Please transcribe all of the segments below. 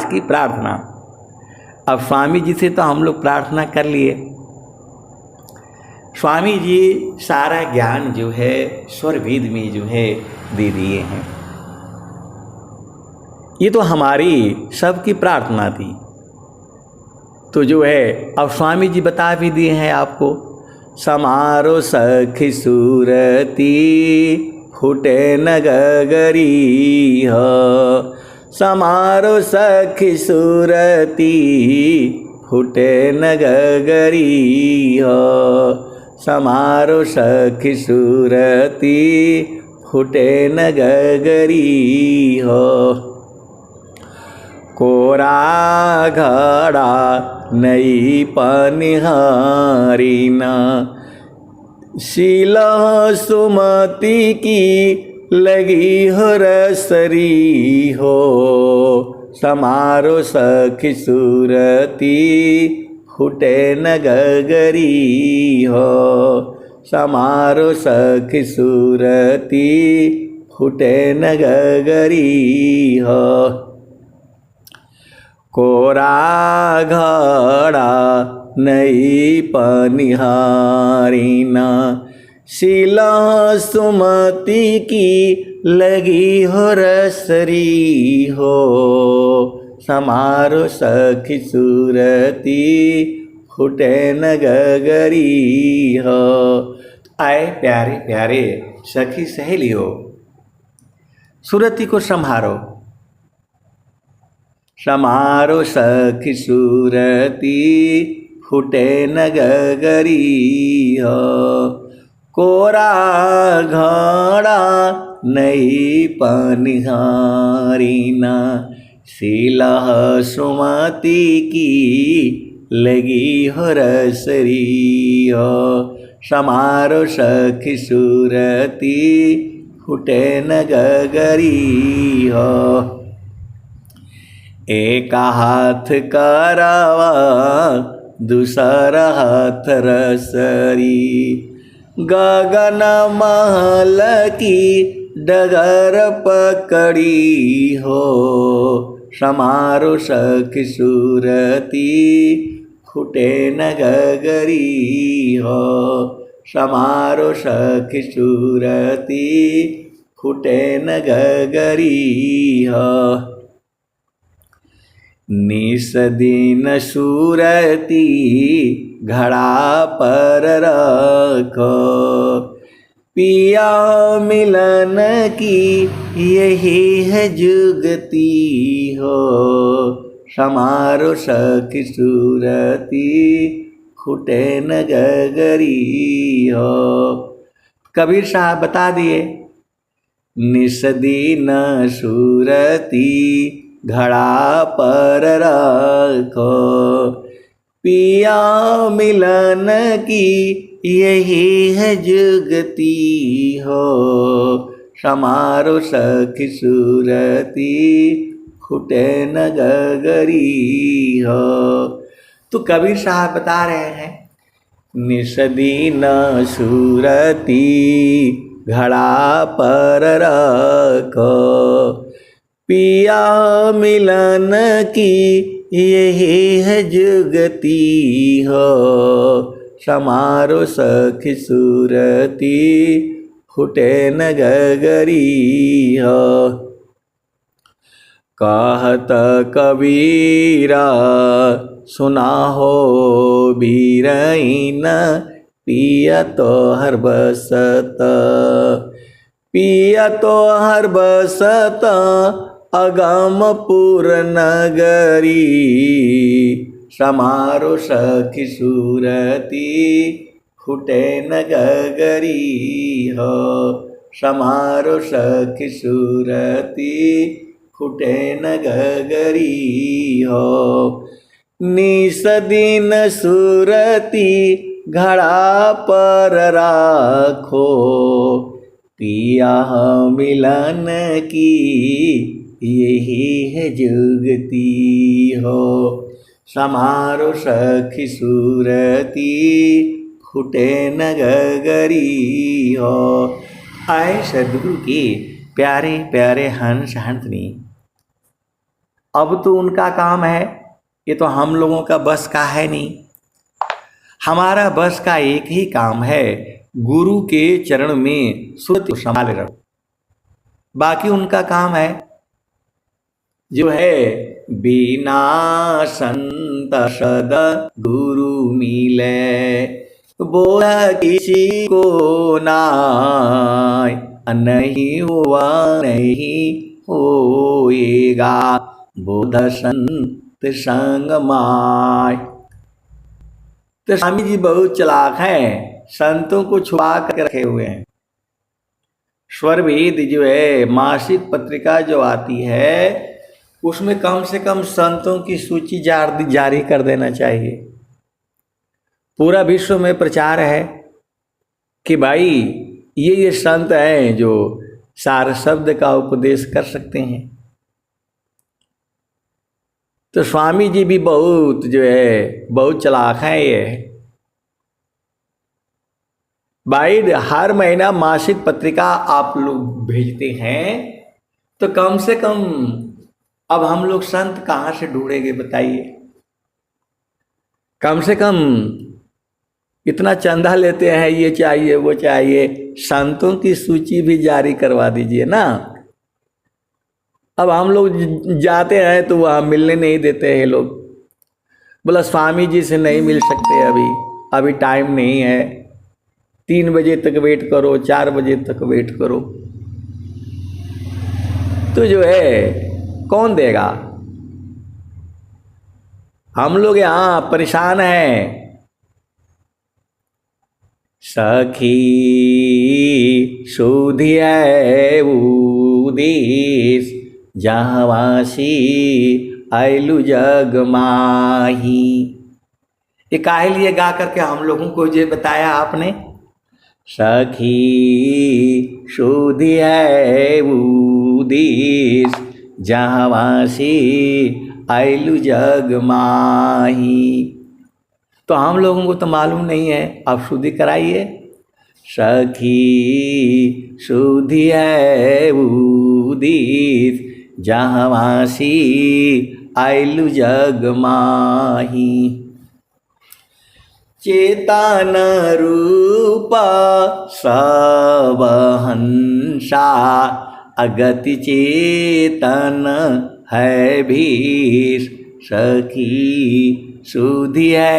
की प्रार्थना। अब स्वामी जी से तो हम लोग प्रार्थना कर लिए, स्वामी जी सारा ज्ञान जो है स्वर वेद में जो है दे दिए हैं। ये तो हमारी सबकी प्रार्थना थी। तो जो है अब स्वामी जी बता भी दिए हैं आपको, समारो सखी सूरती फूटे न गगरी हो, समारो सखी सूरती फूटे न गगरी हो, समारो सखी सूरती फूटे न गगरी हो। कोरा घड़ा नई पनिहारी न, शीला सुमति की लगी हो रसरी हो, समारो सखी सूरती फूटे न गगरी हो, समारो सखी सूरती फूटे न गगरी हो। कोरा घड़ा नई पनिहारी न, शीला सुमति की लगी हो रसरी हो, समारो सखी सूरती फूटे न गगरी हो। आए प्यारे प्यारे सखी सहेलियों, सूरती को संभारो, समारो सखी सूरती फूटे न गगरी हो, कोरा घड़ा नई पनिहारी न, शीला सुमति की लगी हो रसरी हो, समारो सखी सूरती फूटे न गगरी हो। एक हाथ करावा दूसरा हाथ रसरी, गगन महल की डगर पकड़ी हो, समारो सखी सूरती फूटे न गगरी हो, समारो सखी सूरती फूटे न गगरी हो। निस दिन सूरती घड़ा पर रखो, पिया मिलन की यही है जुगती हो, समारो सखी सूरती फूटे न गगरी हो। कबीर साहब बता दिए, निस दिन सूरती घड़ा पर रखो, पिया मिलन की यही है जुगती हो, समारो सखी सूरती फूटे न गगरी हो। तो कबीर साहब बता रहे हैं, निस दिन सूरती घड़ा पर रखो, पिया मिलन की यही है जुगती हो, समारो सखी सूरती फूटे न गगरी हो। कहत कबीरा सुना हो बीरईन, पिया तो हर बसत, पिया तो हर बसत अगमपुर नगरी, समारो सखी सूरती फूटे न गगरी हो, समारो सखी सूरती फूटे न गगरी हो। निस दिन सूरती घड़ा पर राखो, पिया मिलन की यही है जुगती हो, समारो सखी सूरती फूटे न गगरी हो। आए सद्गुरु के प्यारे प्यारे हंस हंसनी, अब तो उनका काम है, ये तो हम लोगों का बस का है नहीं। हमारा बस का एक ही काम है, गुरु के चरण में सुरत संभाले रखो। बाकी उनका काम है जो है बिना संत सद गुरु मिले, बोला किसी को नाय, नहीं हुआ नहीं होएगा, बोध संत संग माय। तो स्वामी जी बहुत चालाक हैं, संतों को छुपा कर रखे हुए हैं। स्वरवेद जो है मासिक पत्रिका जो आती है, उसमें कम से कम संतों की सूची जारी कर देना चाहिए। पूरा विश्व में प्रचार है कि भाई ये संत हैं जो सार शब्द का उपदेश कर सकते हैं। तो स्वामी जी भी बहुत जो है बहुत चालाक हैं। ये भाई हर महीना मासिक पत्रिका आप लोग भेजते हैं, तो कम से कम अब हम लोग संत कहाँ से ढूंढेंगे बताइए। कम से कम इतना चंदा लेते हैं, ये चाहिए वो चाहिए, संतों की सूची भी जारी करवा दीजिए ना। अब हम लोग जाते हैं तो वहाँ मिलने नहीं देते हैं लोग, बोला स्वामी जी से नहीं मिल सकते, अभी टाइम नहीं है, 3 बजे तक वेट करो, 4 बजे तक वेट करो। तो जो है कौन देगा। हम लोग यहाँ परेशान हैं। सखी सुधिया उदेश, जहाँवासी आयलु जग माही। ये काहे लिए गा करके हम लोगों को ये बताया आपने। सखी सुधिया उदेश, जहाँवासी आयलु जग माही। तो हम लोगों को तो मालूम नहीं है, आप शुद्धि कराइए। सखी सुधिया उदेश, जहाँवासी आयलु जग माही। चेतन रूप सब हंसा, अगति चेतन है भीष। सखी सुधिया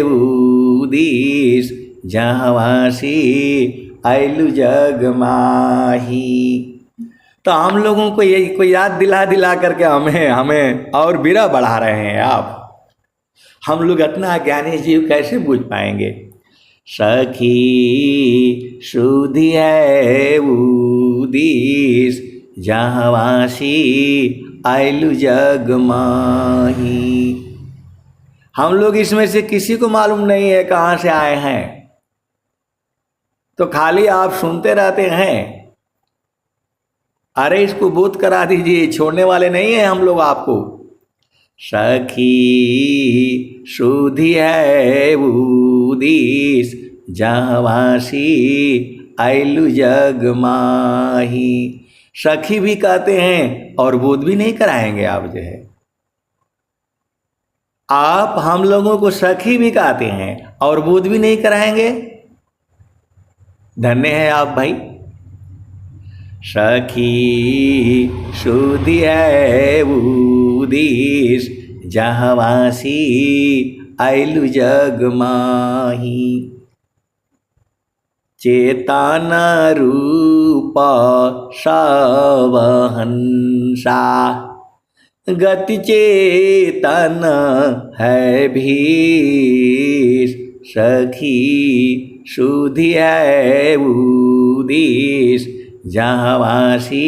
उदेश, जहाँवासी आयलु जग माही। तो हम लोगों को ये कोई याद दिला करके हमें और बिरह बढ़ा रहे हैं आप। हम लोग इतना ज्ञानी जीव कैसे बुझ पाएंगे। सखी सुधिया उदेश, जहाँवासी आयलु जग माही। हम लोग इसमें से किसी को मालूम नहीं है कहाँ से आए हैं, तो खाली आप सुनते रहते हैं। अरे इसको बोध करा दीजिए, छोड़ने वाले नहीं हैं हम लोग आपको। सखी सुधिया उदेश, जहाँवासी आयलु जग माही। सखी भी कहते हैं और बोध भी नहीं कराएंगे आप जो है। आप हम लोगों को सखी भी कहते हैं और बोध भी नहीं कराएंगे। धन्य है आप भाई। सखी सुधिया उदेश, जहाँवासी आयलु जग माही। चेतन रूप सब हंसा, गति चेतन है भीष। सखी सुधिया उदेश, जहाँवासी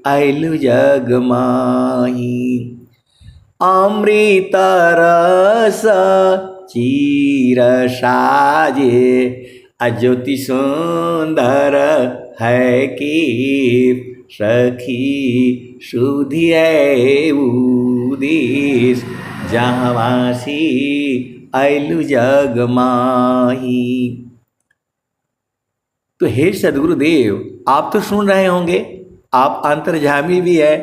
आयलु जग माही। अमृत रस चीर साजे, अज्योति सुंदर है की। सखी सुधिया उदेश, जहाँवासी आयलु जग माही। तो हे सदगुरुदेव, आप तो सुन रहे होंगे, आप अंतर्यामी भी है।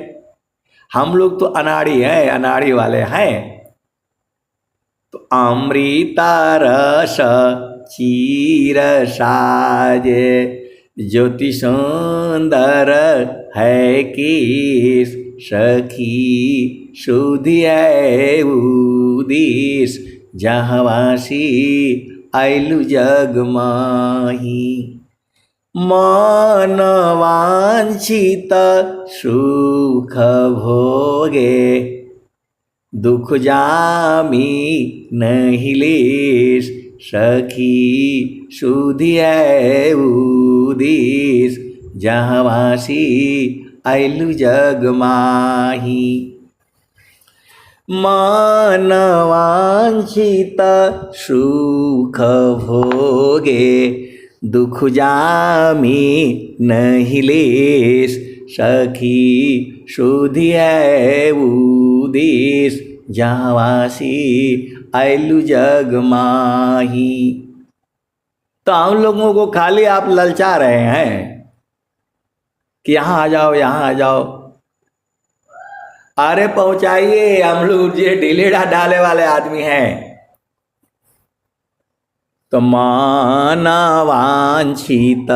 हम लोग तो अनाड़ी हैं, अनाड़ी वाले हैं। तो अमृता रस चीर साजे, ज्योति सुंदर है किस, सखी सुधि है उदिस, जहवासी आइलु जग माही। मन वांछित सुख भोगे, दुख जामी नहीं लेस, सखी सुधि है उदिस, जहवासी आइलु जग माही। मन वांछित सुख भोगे, दुख जामी नहीं लेस, सखी सुधि है उदिस, जहवासी आइलु जग माही। तो हम लोगों को खाली आप ललचा रहे हैं कि यहाँ आ जाओ, यहाँ आ जाओ। अरे पहुंचाइए, हम लोग ये ढीलेड़ा डाले वाले आदमी हैं। तो मन वांछित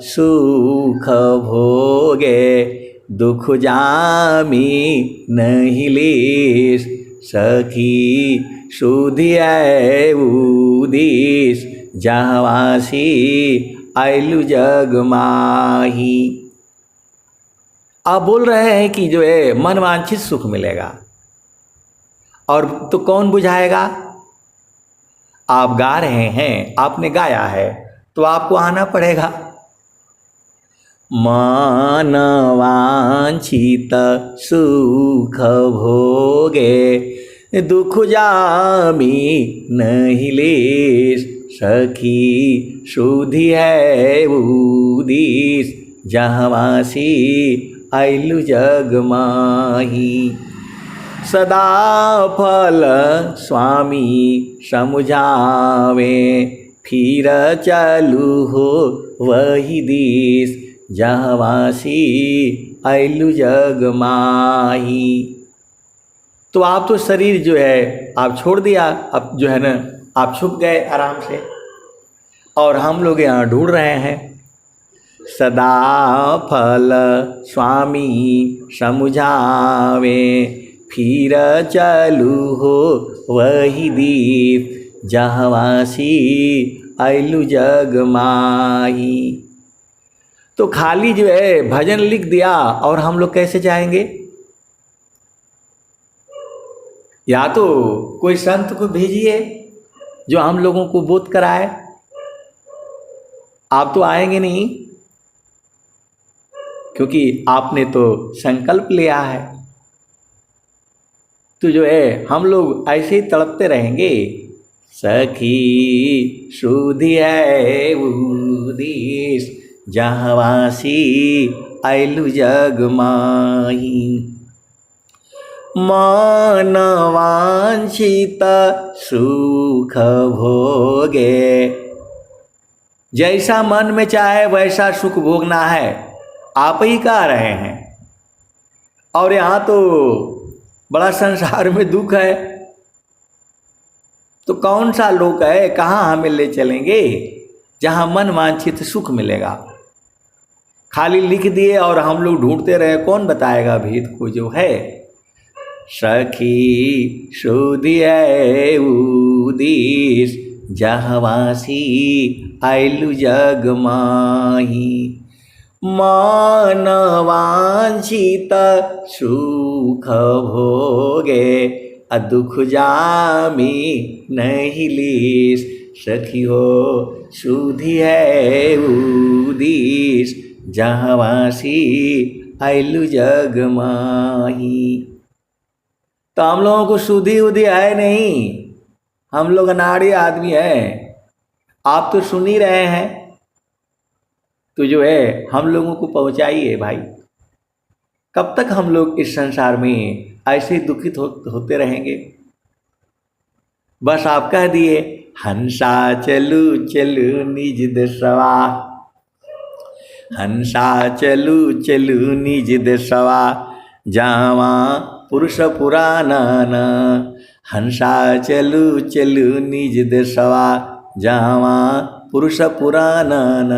सुख भोगे, दुख जामी नहीं लेस, सखी सुधि है उदिस, जहवासी आइलु जग माही। आप बोल रहे हैं कि जो है मन वांछित सुख मिलेगा, और तो कौन बुझाएगा? आप गा रहे हैं, आपने गाया है, तो आपको आना पड़ेगा। मन वांछित सुख भोगे, दुख जामी नहीं लेस, सखी सुधि है उदिस, जहवासी आइलु जग माही। सदा फल स्वामी समुझावे, फिर चलू हो वही दिस, जहवासी आइलु जग माही। तो आप तो शरीर जो है आप छोड़ दिया, अब जो है ना आप छुप गए आराम से, और हम लोग यहाँ ढूंढ रहे हैं। सदा फल स्वामी समुझावे, फिर चलू हो वही दीप, जहवासी आइलु जग माही। तो खाली जो है भजन लिख दिया और हम लोग कैसे जाएंगे? या तो कोई संत को भेजिए जो हम लोगों को बोध कराए। आप तो आएंगे नहीं, क्योंकि आपने तो संकल्प लिया है। तो जो है हम लोग ऐसे ही तड़पते रहेंगे। सखी सुधि है उदिस, जहवासी आइलु जग माही। मन वांछित सुख भोगे, जैसा मन में चाहे वैसा सुख भोगना है, आप ही कह रहे हैं। और यहाँ तो बड़ा संसार में दुख है, तो कौन सा लोक है, कहाँ हमें ले चलेंगे जहाँ मन वांछित सुख मिलेगा? खाली लिख दिए और हम लोग ढूंढते रहे, कौन बताएगा भेद को जो है। सखी सुधि है उदिस, जहवासी आइलु जग माही। मन वांछित सुख भोगे, दुख जामी नहीं लीस। सखी हो सुधि है उदिस, जहवासी आइलु जग माही। तो हम लोगों को सुधि उधि है नहीं, हम लोग अनाड़ी आदमी हैं। आप तो सुन ही रहे हैं, तो जो है हम लोगों को पहुंचाइए भाई। कब तक हम लोग इस संसार में ऐसे दुखित होते रहेंगे? बस आप कह दिए, हंसा चलू चलू निज देशवा, हंसा चलू चलू निज देशवा, जावा पुरुष पुराणन, हंसा चलू चलू निज देशवा, जावा पुरुष पुराणन।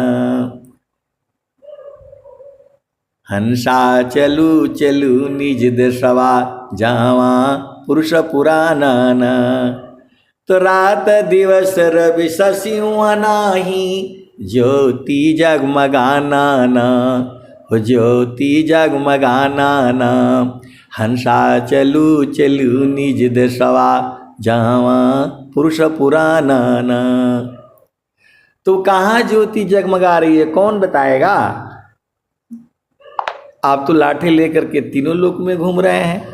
हंसा चलू चलू निज देशवा, जावा पुरुष पुराणन। तो रात दिवस रवि शशिव नाही, ज्योति जगमगानन, हो ज्योति जगमगानन। हंसा चलू चलू निज देशवा, जावा पुरुष पुराणन। तो कहाँ ज्योति जगमगा रही है, कौन बताएगा? आप तो लाठी लेकर के तीनों लोक में घूम रहे हैं,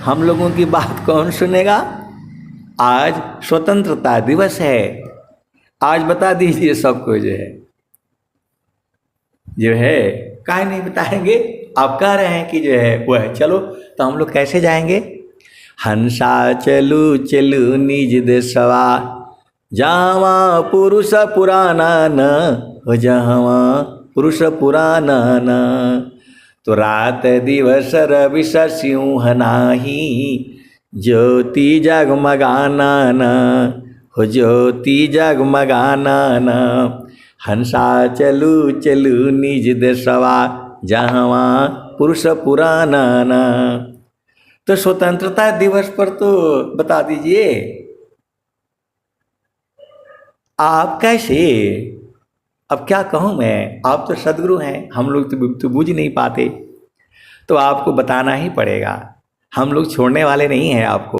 हम लोगों की बात कौन सुनेगा? आज स्वतंत्रता दिवस है, आज बता दीजिए सबको। जो है काहे नहीं बताएंगे? आप कह रहे हैं कि जो है वो है, चलो तो हम लोग कैसे जाएंगे? हंसा चलू चलू निज देशवा, जावा पुरुष पुराणन, हो जावा पुरुष पुराणन। तो रात दिवस रवि शशिव नाही, ज्योति जगमगानन, हो ज्योति जगमगानन। हंसा चलू चलू निज देशवा, जावा पुरुष पुराणन। तो स्वतंत्रता दिवस पर तो बता दीजिए, आप कैसे? अब क्या कहूँ मैं, आप तो सदगुरु हैं, हम लोग तो बूझ नहीं पाते, तो आपको बताना ही पड़ेगा। हम लोग छोड़ने वाले नहीं हैं आपको।